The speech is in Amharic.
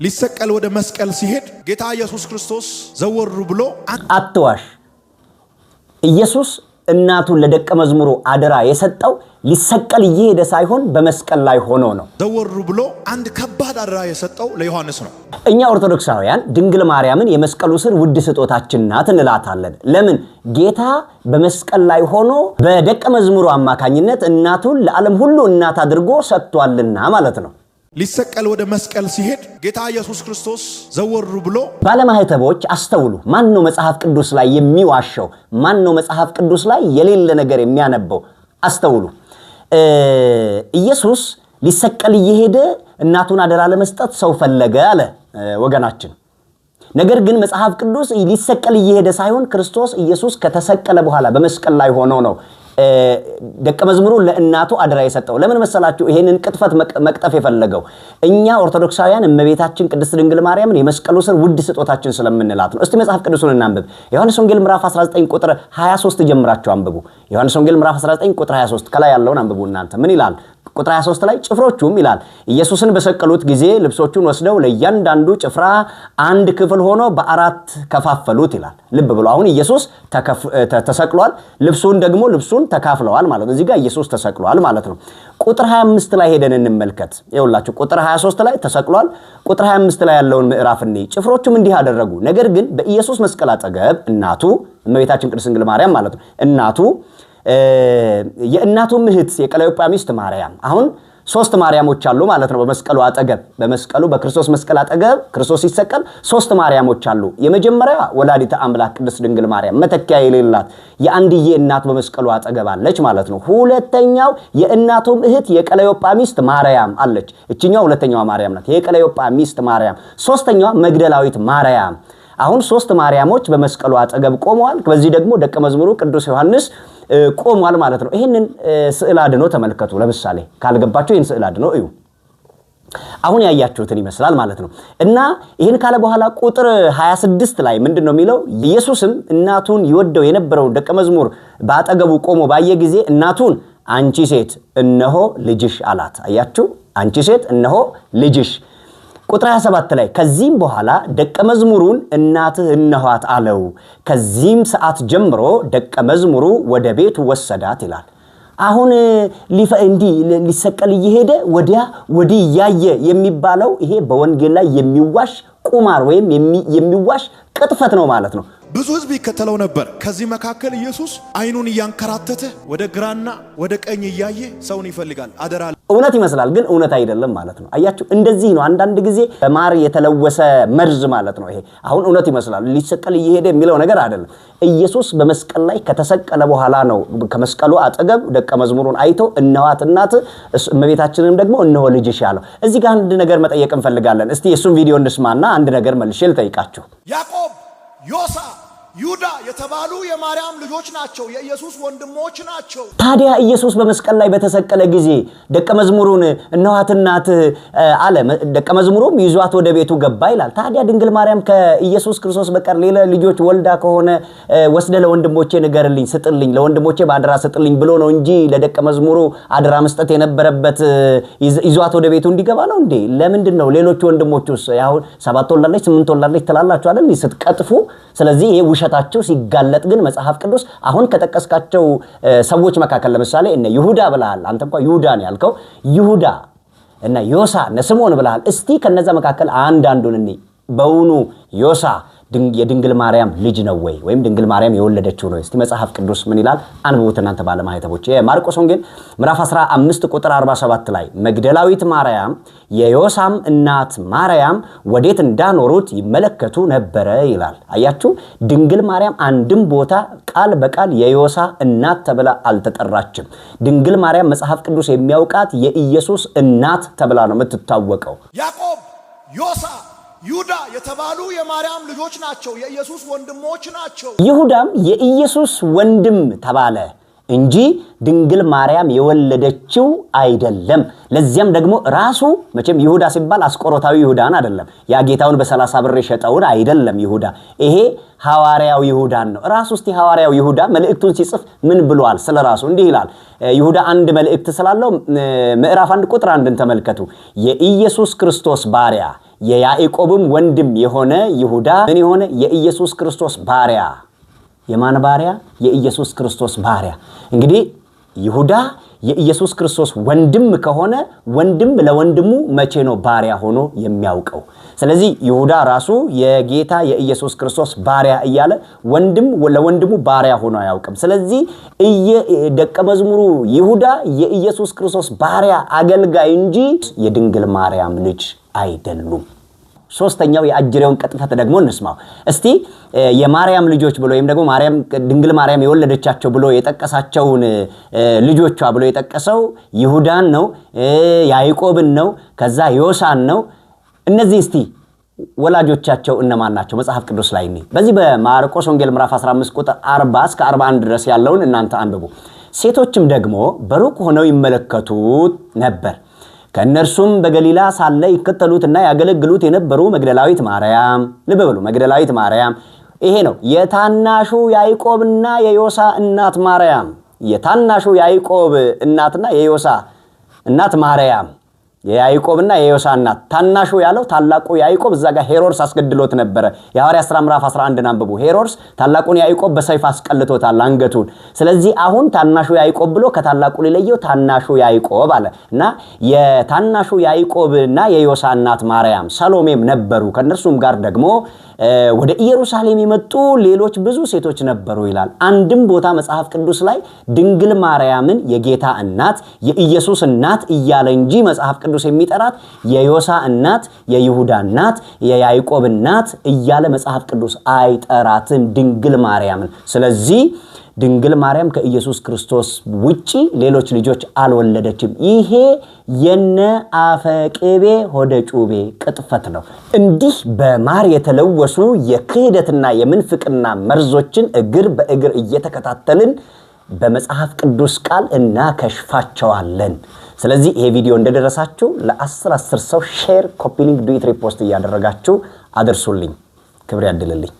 ሊሰቀል ወደ መስቀል ሲሄድ ጌታ ኢየሱስ ክርስቶስ ዘወር ብሎ አትዋሽ። ኢየሱስ እናቱን ለደቀ መዝሙሩ አደራ የሰጠው ሊሰቀል እየሄደ ሳይሆን በመስቀል ላይ ሆኖ ነው። ዘወር ብሎ አንድ ከባድ አደራ የሰጠው ለዮሐንስ ነው። እኛ ኦርቶዶክሳውያን ድንግል ማርያምን የመስቀሉ ስር ውድ ስጦታችን ናት እንላታለን። ለምን? ጌታ በመስቀል ላይ ሆኖ በደቀ መዝሙሩ አማካኝነት እናቱን ለዓለም ሁሉ እናት አድርጎ ሰጥቷልና ማለት ነው። ሊሰቀል ወደ መስቀል ሲሄድ ጌታ ኢየሱስ ክርስቶስ ዘወር ብሎ ባለማህተቦች አስተውሉ። ማን ነው መጽሐፍ ቅዱስ ላይ የሚዋሸው? ማን ነው መጽሐፍ ቅዱስ ላይ የሌለ ነገር የሚያነበው? አስተውሉ። ኢየሱስ ሊሰቀል እየሄደ እናቱን አደራ ለመስጠት ሰው ፈለገ አለ ወገናችን። ነገር ግን መጽሐፍ ቅዱስ ሊሰቀል እየሄደ ሳይሆን ክርስቶስ ኢየሱስ ከተሰቀለ በኋላ በመስቀል ላይ ሆኖ ነው ደቀ መዝሙሩ ለእናቱ አደራ የሰጠው። ለምን መሰላችሁ ይሄንን ቅጥፈት መቅጠፍ የፈለገው? እኛ ኦርቶዶክሳውያን እመቤታችን ቅድስት ድንግል ማርያምን የመስቀሉ ስር ውድ ስጦታችን ስለምንላት ነው። እስቲ መጽሐፍ ቅዱስን እናንብብ። ዮሐንስ ወንጌል ምዕራፍ 19 ቁጥር 23 ጀምራችሁ አንብቡ። ዮሐንስ ወንጌል ምዕራፍ 19 ቁጥር 23 ከላይ ያለውን አንብቡ እናንተ። ምን ይላል? ቁጥር 23 ላይ ጭፍሮቹም ይላል ኢየሱስን በሰቀሉት ጊዜ ልብሶቹን ወስደው ለእያንዳንዱ ጭፍራ አንድ ክፍል ሆኖ በአራት ከፋፈሉት ይላል። ልብ ብሎ አሁን ኢየሱስ ተሰቅሏል፣ ልብሱን ደግሞ ልብሱን ተካፍለዋል ማለት ነው። እዚህ ጋር ኢየሱስ ተሰቅሏል ማለት ነው። ቁጥር 25 ላይ ሄደን እንመልከት። ይኸውላችሁ ቁጥር 23 ላይ ተሰቅሏል፣ ቁጥር 25 ላይ ያለውን ምዕራፍ እንይ። ጭፍሮቹም እንዲህ አደረጉ። ነገር ግን በኢየሱስ መስቀል አጠገብ እናቱ እመቤታችን ቅድስት ድንግል ማርያም ማለት ነው እናቱ የእናቱ እህት የቀለዮጳ ሚስት ማርያም። አሁን ሶስት ማርያሞች አሉ ማለት ነው በመስቀሉ አጠገብ። በመስቀሉ በክርስቶስ መስቀል አጠገብ ክርስቶስ ሲሰቀል ሶስት ማርያሞች አሉ። የመጀመሪያ ወላዲተ አምላክ ቅድስት ድንግል ማርያም መተኪያ የሌላት የአንድዬ እናት በመስቀሉ አጠገብ አለች ማለት ነው። ሁለተኛው የእናቱም እህት የቀለዮጳ ሚስት ማርያም አለች። እቺኛው ሁለተኛዋ ማርያም ናት፣ የቀለዮጳ ሚስት ማርያም። ሶስተኛዋ መግደላዊት ማርያም። አሁን ሶስት ማርያሞች በመስቀሉ አጠገብ ቆመዋል። በዚህ ደግሞ ደቀ መዝሙሩ ቅዱስ ዮሐንስ ቆሟል ማለት ነው። ይሄንን ስዕል አድኖ ተመልከቱ። ለምሳሌ ካልገባችሁ ይሄን ስዕል አድኖ እዩ። አሁን ያያችሁትን ይመስላል ማለት ነው። እና ይሄን ካለ በኋላ ቁጥር 26 ላይ ምንድነው የሚለው? ኢየሱስም እናቱን ይወደው የነበረው ደቀ መዝሙር በአጠገቡ ቆሞ ባየ ጊዜ እናቱን አንቺ ሴት እነሆ ልጅሽ አላት። አያችሁ? አንቺ ሴት እነሆ ልጅሽ። ቁጥር 27 ላይ ከዚህም በኋላ ደቀ መዝሙሩን እናትህ እነኋት አለው። ከዚህም ሰዓት ጀምሮ ደቀ መዝሙሩ ወደ ቤቱ ወሰዳት ይላል። አሁን ሊሰቀል እየሄደ ወዲህ እያየ የሚባለው ይሄ በወንጌል ላይ የሚዋሽ ቁማር ወይም የሚዋሽ ቅጥፈት ነው ማለት ነው። ብዙ ሕዝብ ይከተለው ነበር። ከዚህ መካከል ኢየሱስ አይኑን እያንከራተተ ወደ ግራና ወደ ቀኝ እያየ ሰውን ይፈልጋል። አደራ እውነት ይመስላል ግን እውነት አይደለም ማለት ነው። አያችሁ? እንደዚህ ነው አንዳንድ ጊዜ በማር የተለወሰ መርዝ ማለት ነው። ይሄ አሁን እውነት ይመስላል ሊሰቀል እየሄደ የሚለው ነገር አይደለም። ኢየሱስ በመስቀል ላይ ከተሰቀለ በኋላ ነው ከመስቀሉ አጠገብ ደቀ መዝሙሩን አይቶ እነኋት እናት እመቤታችንንም ደግሞ እነሆ ልጅሽ ያለው። እዚህ ጋር አንድ ነገር መጠየቅ እንፈልጋለን። እስቲ የሱን ቪዲዮ እንስማና አንድ ነገር መልሼ ልጠይቃችሁ። ያዕቆብ፣ ዮሳ፣ ይሁዳ የተባሉ የማርያም ልጆች ናቸው፣ የኢየሱስ ወንድሞች ናቸው። ታዲያ ኢየሱስ በመስቀል ላይ በተሰቀለ ጊዜ ደቀ መዝሙሩን እነኋት እናት አለ። ደቀ መዝሙሩም ይዟት ወደ ቤቱ ገባ ይላል። ታዲያ ድንግል ማርያም ከኢየሱስ ክርስቶስ በቀር ሌላ ልጆች ወልዳ ከሆነ ወስደ ለወንድሞቼ ንገርልኝ፣ ስጥልኝ፣ ለወንድሞቼ ባድራ ስጥልኝ ብሎ ነው እንጂ ለደቀ መዝሙሩ አድራ መስጠት የነበረበት ይዟት ወደ ቤቱ እንዲገባ ነው እንዴ? ለምንድን ነው ሌሎች ወንድሞቹስ ያው 7 ወላለች 8 ወላለች ትላላችሁ አይደል ስትቀጥፉ? ስለዚህ ይሄ ውሸታቸው ሲጋለጥ ግን መጽሐፍ ቅዱስ አሁን ከጠቀስካቸው ሰዎች መካከል ለምሳሌ እነ ይሁዳ ብለሃል። አንተ እንኳን ይሁዳ ነው ያልከው። ይሁዳ እና ዮሳ እና ስምዖን ብለሃል። እስቲ ከነዛ መካከል አንዳንዱን እኔ በውኑ ዮሳ የድንግል ማርያም ልጅ ነው ወይም ድንግል ማርያም የወለደችው ነው? እስቲ መጽሐፍ ቅዱስ ምን ይላል? አንብቡት እናንተ ባለማህተቦች። የማርቆስ ወንጌል ምዕራፍ 15 ቁጥር 47 ላይ መግደላዊት ማርያም የዮሳም እናት ማርያም ወዴት እንዳኖሩት ይመለከቱ ነበረ ይላል። አያችሁ? ድንግል ማርያም አንድም ቦታ ቃል በቃል የዮሳ እናት ተብላ አልተጠራችም። ድንግል ማርያም መጽሐፍ ቅዱስ የሚያውቃት የኢየሱስ እናት ተብላ ነው የምትታወቀው። ያዕቆብ፣ ዮሳ፣ ይሁዳ የተባሉ የማርያም ልጆች ናቸው፣ የኢየሱስ ወንድሞች ናቸው። ይሁዳም የኢየሱስ ወንድም ተባለ እንጂ ድንግል ማርያም የወለደችው አይደለም። ለዚያም ደግሞ ራሱ መቼም ይሁዳ ሲባል አስቆሮታዊ ይሁዳን አይደለም፣ ያ ጌታውን በ30 ብር የሸጠውን አይደለም። ይሁዳ ይሄ ሐዋርያው ይሁዳን ነው። ራሱ እስቲ ሐዋርያው ይሁዳ መልእክቱን ሲጽፍ ምን ብሏል? ስለራሱ እንዲህ ይላል። ይሁዳ አንድ መልእክት ስላለው ምዕራፍ 1 ቁጥር 1ን ተመልከቱ። የኢየሱስ ክርስቶስ ባሪያ የያዕቆብም ወንድም የሆነ ይሁዳ ምን የሆነ የኢየሱስ ክርስቶስ ባሪያ። የማን ባሪያ? የኢየሱስ ክርስቶስ ባሪያ። እንግዲህ ይሁዳ የኢየሱስ ክርስቶስ ወንድም ከሆነ ወንድም ለወንድሙ መቼ ነው ባሪያ ሆኖ የሚያውቀው? ስለዚህ ይሁዳ ራሱ የጌታ የኢየሱስ ክርስቶስ ባሪያ እያለ ወንድም ለወንድሙ ባሪያ ሆኖ አያውቅም። ስለዚህ ደቀ መዝሙሩ ይሁዳ የኢየሱስ ክርስቶስ ባሪያ አገልጋይ እንጂ የድንግል ማርያም ልጅ አይደሉም። ሶስተኛው የአጅሬውን ቅጥፈት ደግሞ እንስማው እስቲ። የማርያም ልጆች ብሎ ወይም ደግሞ ድንግል ማርያም የወለደቻቸው ብሎ የጠቀሳቸውን ልጆቿ ብሎ የጠቀሰው ይሁዳን ነው፣ ያዕቆብን ነው፣ ከዛ ዮሳን ነው። እነዚህ እስቲ ወላጆቻቸው እነማን ናቸው? መጽሐፍ ቅዱስ ላይ ነው። በዚህ በማርቆስ ወንጌል ምዕራፍ 15 ቁጥር 40 እስከ 41 ድረስ ያለውን እናንተ አንብቡ። ሴቶችም ደግሞ በሩቅ ሆነው ይመለከቱት ነበር። ከእነርሱም በገሊላ ሳለ ይከተሉትና ያገለግሉት የነበሩ መግደላዊት ማርያም፣ ልብ በሉ መግደላዊት ማርያም፣ ይሄ ነው የታናሹ ያዕቆብና የዮሳ እናት ማርያም። የታናሹ ያዕቆብ እናትና የዮሳ እናት ማርያም፣ የያዕቆብና የዮሳ እናት። ታናሹ ያለው ታላቁ ያዕቆብ እዛ ጋር ሄሮድስ አስገድሎት ነበር። የሐዋርያት ሥራ ምዕራፍ 11 አንብቡ። ሄሮድስ ታላቁን ያዕቆብ በሰይፍ አስቀልቶታል አንገቱን። ስለዚህ አሁን ታናሹ ያዕቆብ ብሎ ከታላቁ ሊለየው ታናሹ ያዕቆብ አለ እና የታናሹ ያዕቆብና የዮሳ እናት ማርያም ሰሎሜም ነበሩ። ከነርሱም ጋር ደግሞ ወደ ኢየሩሳሌም የመጡ ሌሎች ብዙ ሴቶች ነበሩ ይላል። አንድም ቦታ መጽሐፍ ቅዱስ ላይ ድንግል ማርያምን የጌታ እናት የኢየሱስ እናት እያለ እንጂ መጽሐፍ ቅዱስ የሚጠራት የዮሳ እናት፣ የይሁዳ እናት፣ የያዕቆብ እናት እያለ መጽሐፍ ቅዱስ አይጠራትም ድንግል ማርያምን። ስለዚህ ድንግል ማርያም ከኢየሱስ ክርስቶስ ውጪ ሌሎች ልጆች አልወለደችም። ይሄ የነ አፈቅቤ ሆደ ጩቤ ቅጥፈት ነው። እንዲህ በማር የተለወሱ የክህደትና የምንፍቅና መርዞችን እግር በእግር እየተከታተልን በመጽሐፍ ቅዱስ ቃል እናከሽፋቸዋለን። ስለዚህ ይሄ ቪዲዮ እንደደረሳችሁ ለ10 ሰው ሼር፣ ኮፒ ሊንክ፣ ዱኢት፣ ሪፖስት እያደረጋችሁ አድርሱልኝ። ክብር ያድልልኝ።